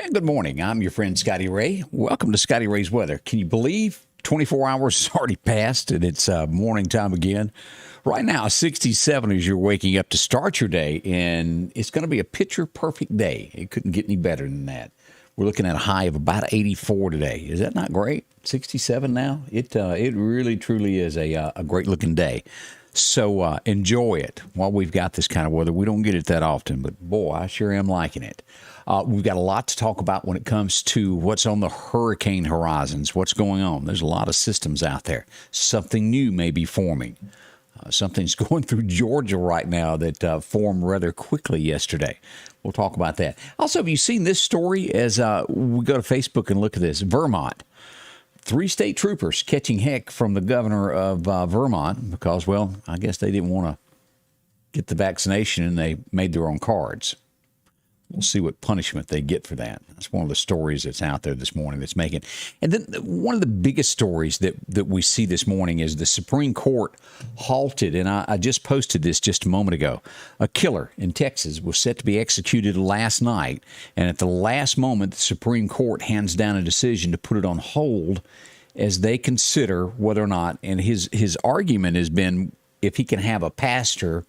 And good morning. I'm your friend Scotty Ray. Welcome to Scotty Ray's Weather. Can you believe 24 hours has already passed and it's morning time again? Right now, 67 as you're waking up to start your day, and it's going to be a picture-perfect day. It couldn't get any better than that. We're looking at a high of about 84 today. Is that not great? 67 now? It really, truly is a great-looking day. So enjoy it while we've got this kind of weather. We don't get it that often, but boy, I sure am liking it. We've got a lot to talk about when it comes to what's on the hurricane horizons, what's going on. There's a lot of systems out there. Something new may be forming. Something's going through Georgia right now that formed rather quickly yesterday. We'll talk about that. Also, have you seen this story as we go to Facebook and look at this? Vermont. 3 state troopers catching heck from the governor of Vermont because, well, I guess they didn't want to get the vaccination and they made their own cards. We'll see what punishment they get for that. That's one of the stories that's out there this morning that's making. And then one of the biggest stories that we see this morning is the Supreme Court halted, and I just posted this just a moment ago. A killer in Texas was set to be executed last night, and at the last moment, the Supreme Court hands down a decision to put it on hold as they consider whether or not, and his argument has been if he can have a pastor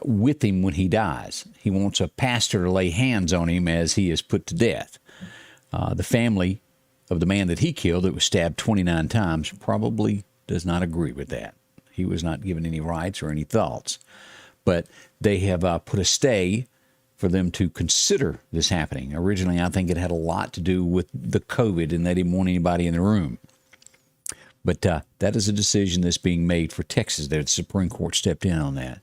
with him when he dies. He wants a pastor to lay hands on him as he is put to death. The family of the man that he killed that was stabbed 29 times probably does not agree with that. He was not given any rights or any thoughts. But they have put a stay for them to consider this happening. Originally, I think it had a lot to do with the COVID and they didn't want anybody in the room. But that is a decision that's being made for Texas there. The Supreme Court stepped in on that.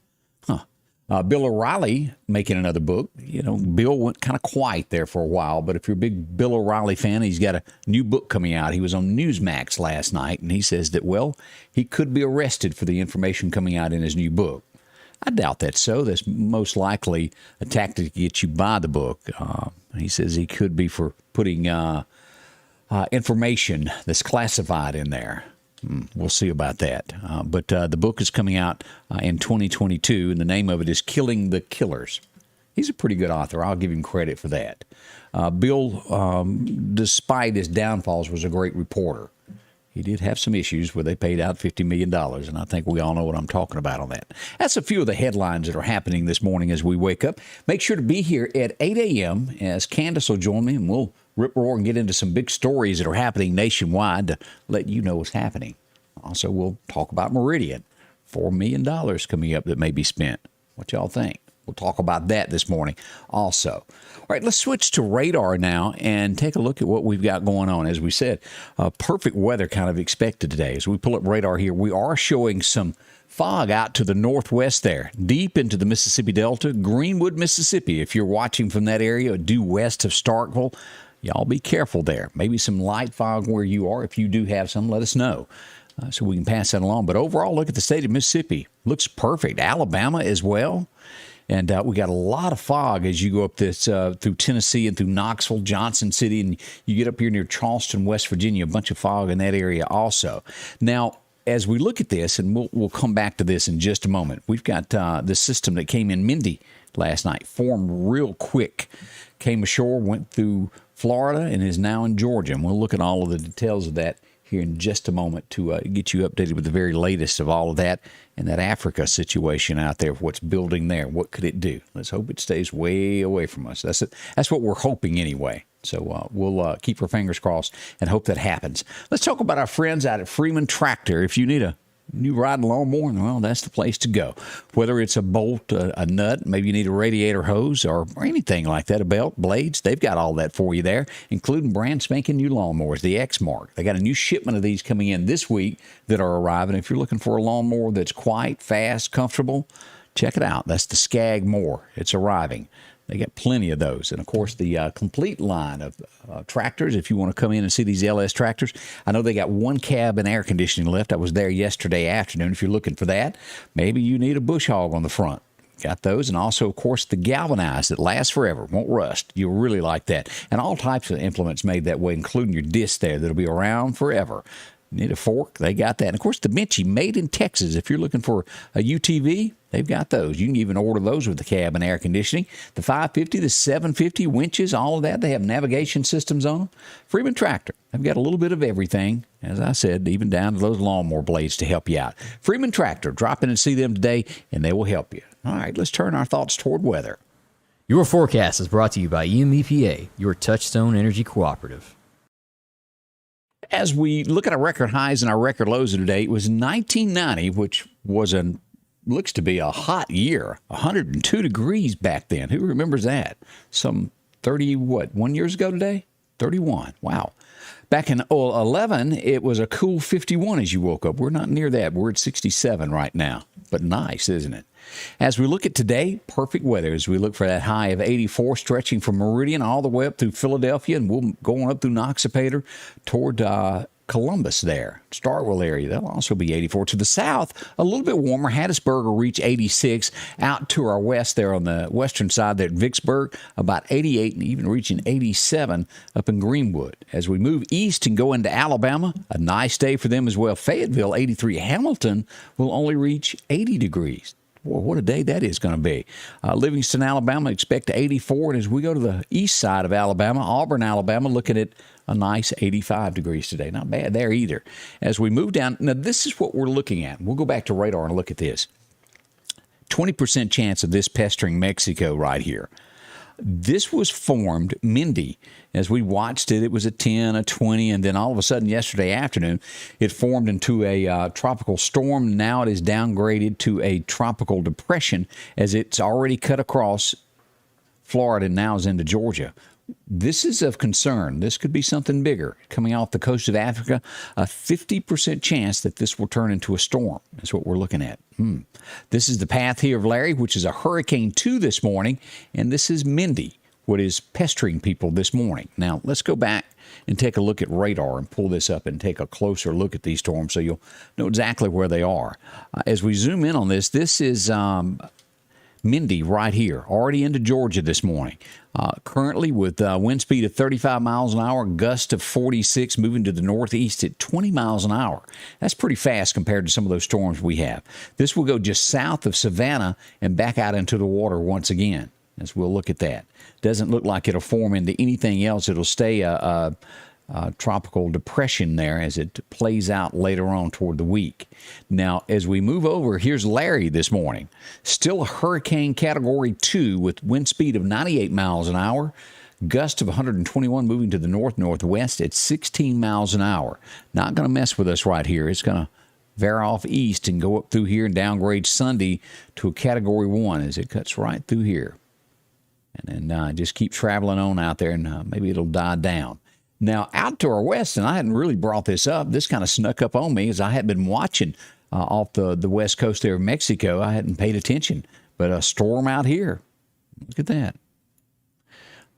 Bill O'Reilly making another book. You know, Bill went kind of quiet there for a while, but if you're a big Bill O'Reilly fan, he's got a new book coming out. He was on Newsmax last night, and he says that, well, he could be arrested for the information coming out in his new book. I doubt that's so. That's most likely a tactic to get you buy the book. He says he could be for putting information that's classified in there. We'll see about that. But the book is coming out in 2022, and the name of it is Killing the Killers. He's a pretty good author. I'll give him credit for that. Bill, despite his downfalls, was a great reporter. He did have some issues where they paid out $50 million, and I think we all know what I'm talking about on that. That's a few of the headlines that are happening this morning as we wake up. Make sure to be here at 8 a.m. as Candace will join me, and we'll rip roar and get into some big stories that are happening nationwide to let you know what's happening. Also, we'll talk about Meridian. $4 million coming up that may be spent. What y'all think? We'll talk about that this morning also. All right, let's switch to radar now and take a look at what we've got going on. As we said, perfect weather kind of expected today. As we pull up radar here, we are showing some fog out to the northwest there, deep into the Mississippi Delta, Greenwood, Mississippi. If you're watching from that area due west of Starkville, y'all be careful there. Maybe some light fog where you are. If you do have some, let us know. So we can pass that along. But overall, look at the state of Mississippi. Looks perfect. Alabama as well. And we got a lot of fog as you go up this through Tennessee and through Knoxville, Johnson City, and you get up here near Charleston, West Virginia, a bunch of fog in that area also. Now, as we look at this, and we'll come back to this in just a moment, we've got the system that came in Mindy last night, formed real quick, came ashore, went through Florida, and is now in Georgia. And we'll look at all of the details of that here in just a moment to get you updated with the very latest of all of that and that Africa situation out there, what's building there. What could it do? Let's hope it stays way away from us. That's it. That's what we're hoping anyway. So we'll keep our fingers crossed and hope that happens. Let's talk about our friends out at Freeman Tractor. If you need a new riding lawnmower, well, that's the place to go. Whether it's a bolt, a nut, maybe you need a radiator hose or anything like that, a belt, blades, they've got all that for you there, including brand spanking new lawnmowers, the X-Mark. They got a new shipment of these coming in this week that are arriving. If you're looking for a lawnmower that's quiet, fast, comfortable, check it out. That's the Skag More. It's arriving. They got plenty of those. And, of course, the complete line of tractors, if you want to come in and see these LS tractors. I know they got one cab and air conditioning left. I was there yesterday afternoon. If you're looking for that, maybe you need a bush hog on the front. Got those. And also, of course, the galvanized that lasts forever, won't rust. You'll really like that. And all types of implements made that way, including your disc there that'll be around forever. Need a fork? They got that. And, of course, the Mindy, made in Texas. If you're looking for a UTV, they've got those. You can even order those with the cab and air conditioning. The 550, the 750, winches, all of that. They have navigation systems on them. Freeman Tractor. They've got a little bit of everything, as I said, even down to those lawnmower blades to help you out. Freeman Tractor. Drop in and see them today, and they will help you. All right, let's turn our thoughts toward weather. Your forecast is brought to you by EMEPA, your Touchstone Energy Cooperative. As we look at our record highs and our record lows of today, it was 1990, which was looks to be a hot year, 102 degrees back then. Who remembers that? Some 1 years ago today? 31. Wow. Back in 2011, it was a cool 51 as you woke up. We're not near that. We're at 67 right now. But nice, isn't it? As we look at today, perfect weather as we look for that high of 84, stretching from Meridian all the way up through Philadelphia, and we'll go on up through Noxapater toward Columbus there. Starkville area, that'll also be 84. To the south, a little bit warmer. Hattiesburg will reach 86. Out to our west there on the western side there at Vicksburg, about 88 and even reaching 87 up in Greenwood. As we move east and go into Alabama, a nice day for them as well. Fayetteville, 83. Hamilton will only reach 80 degrees. Boy, what a day that is going to be. Livingston, Alabama, expect 84. And as we go to the east side of Alabama, Auburn, Alabama, looking at a nice 85 degrees today. Not bad there either. As we move down, now this is what we're looking at. We'll go back to radar and look at this. 20% chance of this pestering Mexico right here. This was formed, Mindy. As we watched it, it was a 10, a 20, and then all of a sudden yesterday afternoon, it formed into a tropical storm. Now it is downgraded to a tropical depression as it's already cut across Florida and now is into Georgia. This is of concern. This could be something bigger. Coming off the coast of Africa, a 50% chance that this will turn into a storm is what we're looking at. This is the path here of Larry, which is a Hurricane 2 this morning, and this is Mindy, what is pestering people this morning. Now, let's go back and take a look at radar and pull this up and take a closer look at these storms so you'll know exactly where they are. As we zoom in on this, this is Mindy right here, already into Georgia this morning. Currently with wind speed of 35 miles an hour, gust of 46, moving to the northeast at 20 miles an hour. That's pretty fast compared to some of those storms we have. This will go just south of Savannah and back out into the water once again, as we'll look at that. Doesn't look like it'll form into anything else. It'll stay a tropical depression there as it plays out later on toward the week. Now, as we move over, here's Larry this morning. Still a Hurricane Category 2 with wind speed of 98 miles an hour, gust of 121 moving to the north-northwest at 16 miles an hour. Not going to mess with us right here. It's going to veer off east and go up through here and downgrade Sunday to a Category 1 as it cuts right through here. And then just keep traveling on out there and maybe it'll die down. Now, out to our west, and I hadn't really brought this up. This kind of snuck up on me as I had been watching off the west coast there of Mexico. I hadn't paid attention. But a storm out here. Look at that.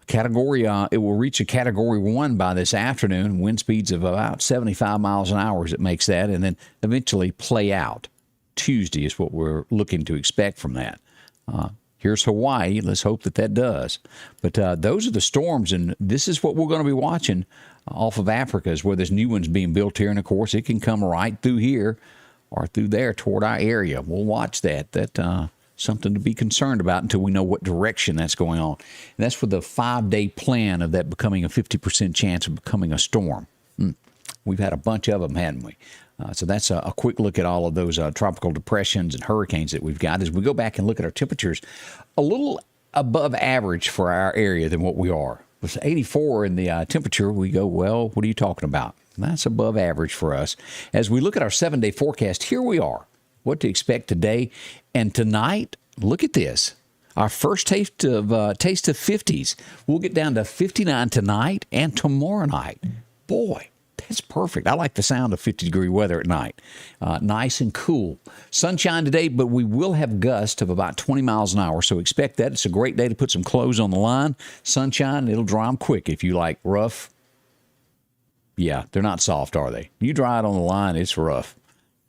Category, it will reach a Category 1 by this afternoon. Wind speeds of about 75 miles an hour as it makes that, and then eventually play out. Tuesday is what we're looking to expect from that. Here's Hawaii. Let's hope that does. But those are the storms, and this is what we're going to be watching off of Africa is where this new one's being built here. And, of course, it can come right through here or through there toward our area. We'll watch that. That's something to be concerned about until we know what direction that's going on. And that's for the 5-day plan of that becoming a 50% chance of becoming a storm. We've had a bunch of them, hadn't we? So that's a quick look at all of those tropical depressions and hurricanes that we've got. As we go back and look at our temperatures, a little above average for our area than what we are. With 84 in the temperature, we go, well, what are you talking about? That's above average for us. As we look at our 7-day forecast, here we are. What to expect today and tonight. Look at this. Our first taste of 50s. We'll get down to 59 tonight and tomorrow night. Boy. That's perfect. I like the sound of 50-degree weather at night. Nice and cool. Sunshine today, but we will have gusts of about 20 miles an hour, so expect that. It's a great day to put some clothes on the line. Sunshine, it'll dry them quick if you like rough. Yeah, they're not soft, are they? You dry it on the line, it's rough.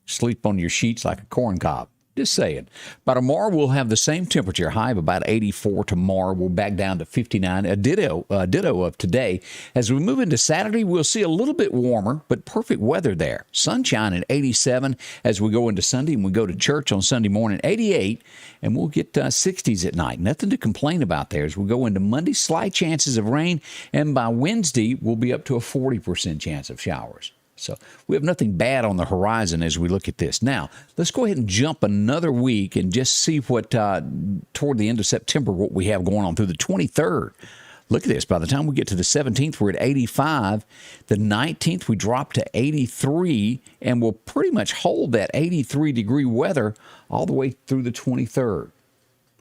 Sleep on your sheets like a corn cob. Just saying. By tomorrow, we'll have the same temperature, high of about 84 tomorrow. We'll back down to 59, a ditto of today. As we move into Saturday, we'll see a little bit warmer, but perfect weather there. Sunshine at 87 as we go into Sunday, and we go to church on Sunday morning, 88, and we'll get 60s at night. Nothing to complain about there. As we go into Monday, slight chances of rain, and by Wednesday, we'll be up to a 40% chance of showers. So we have nothing bad on the horizon as we look at this. Now, let's go ahead and jump another week and just see what, toward the end of September, what we have going on through the 23rd. Look at this. By the time we get to the 17th, we're at 85. The 19th, we drop to 83, and we'll pretty much hold that 83-degree weather all the way through the 23rd.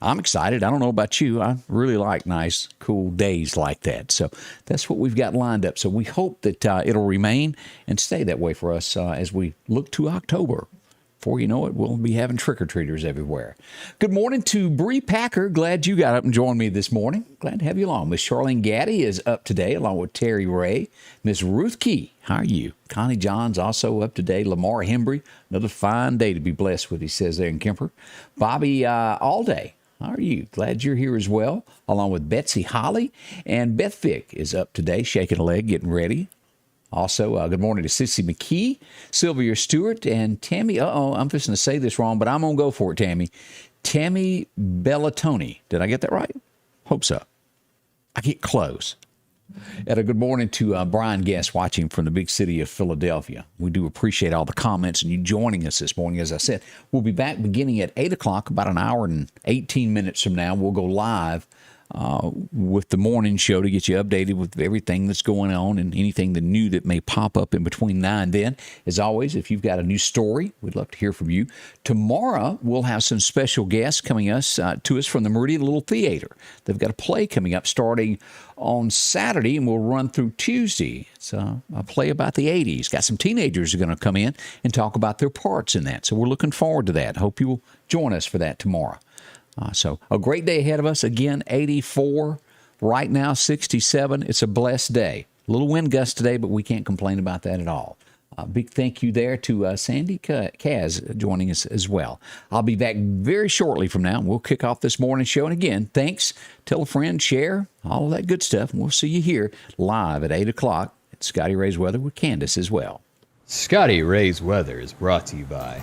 I'm excited. I don't know about you. I really like nice, cool days like that. So that's what we've got lined up. So we hope that it'll remain and stay that way for us as we look to October. Before you know it, we'll be having trick-or-treaters everywhere. Good morning to Bree Packer. Glad you got up and joined me this morning. Glad to have you along. Miss Charlene Gaddy is up today, along with Terry Ray. Miss Ruth Key, how are you? Connie Johns also up today. Lamar Hembry, another fine day to be blessed with, he says there in Kemper. Bobby Allday. How are you? Glad you're here as well, along with Betsy Holly. And Beth Vick is up today, shaking a leg, getting ready. Also, good morning to Sissy McKee, Sylvia Stewart, and Tammy. I'm just going to say this wrong, but I'm going to go for it, Tammy. Tammy Bellatoni. Did I get that right? Hope so. I get close. And a good morning to Brian Guest watching from the big city of Philadelphia. We do appreciate all the comments and you joining us this morning. As I said, we'll be back beginning at 8 o'clock, about an hour and 18 minutes from now. We'll go live with the morning show to get you updated with everything that's going on and anything new that may pop up in between now and then. As always, if you've got a new story, we'd love to hear from you. Tomorrow, we'll have some special guests coming to us from the Meridian Little Theater. They've got a play coming up starting on Saturday, and we'll run through Tuesday. It's a play about the 80s. Got some teenagers who are going to come in and talk about their parts in that. So we're looking forward to that. Hope you will join us for that tomorrow. So a great day ahead of us. Again, 84. Right now, 67. It's a blessed day. A little wind gust today, but we can't complain about that at all. Big thank you there to Sandy Kaz joining us as well. I'll be back very shortly from now. We'll kick off this morning show. And again, thanks. Tell a friend, share, all of that good stuff. And we'll see you here live at 8 o'clock at Scotty Ray's Weather with Candace as well. Scotty Ray's Weather is brought to you by